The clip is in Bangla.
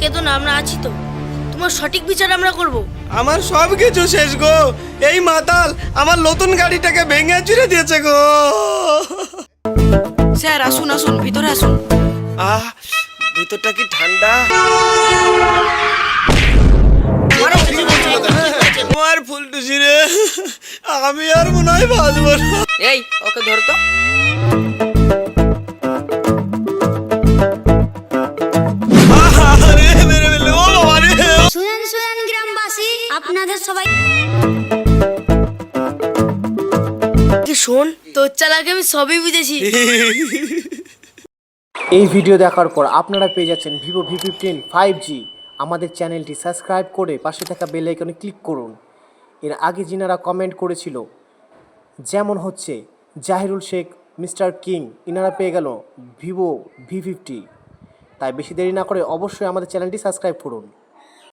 কেঁদো না, আমরা আছি তো। তোমার সঠিক বিচার আমরা করব। আমার সব কিছু শেষ গো। এই মাতাল আমার নতুন গাড়িটাকে ভেঙে চুরে দিয়েছে গো। স্যার আসুন আসুন, ভিতরে আসুন। আহ, ভিতরটা কি ঠান্ডা। আমার ফুলটুসি রে, আমি আর মনে হয় বাঁচবো না। এই ওকে ধর তো। আরে মেরে ফেললো, ও বাবা রে। শুনেন শুনেন গ্রামবাসী, আপনাদের সবাই যে শোন, তোর চালাকে আমি সবই বুঝেছি। এই ভিডিও দেখার পর আপনারা পেয়ে যাচ্ছেন ভিভো V15 5G। আমাদের চ্যানেলটি সাবস্ক্রাইব করে পাশে থাকা বেল আইকনে ক্লিক করুন। এর আগে যিনারা কমেন্ট করেছিল, যেমন হচ্ছে জাহিরুল শেখ, মিস্টার কিং, ইনারা পেয়ে গেল ভিভো V50। তাই বেশি দেরি না করে অবশ্যই আমাদের চ্যানেলটি সাবস্ক্রাইব করুন।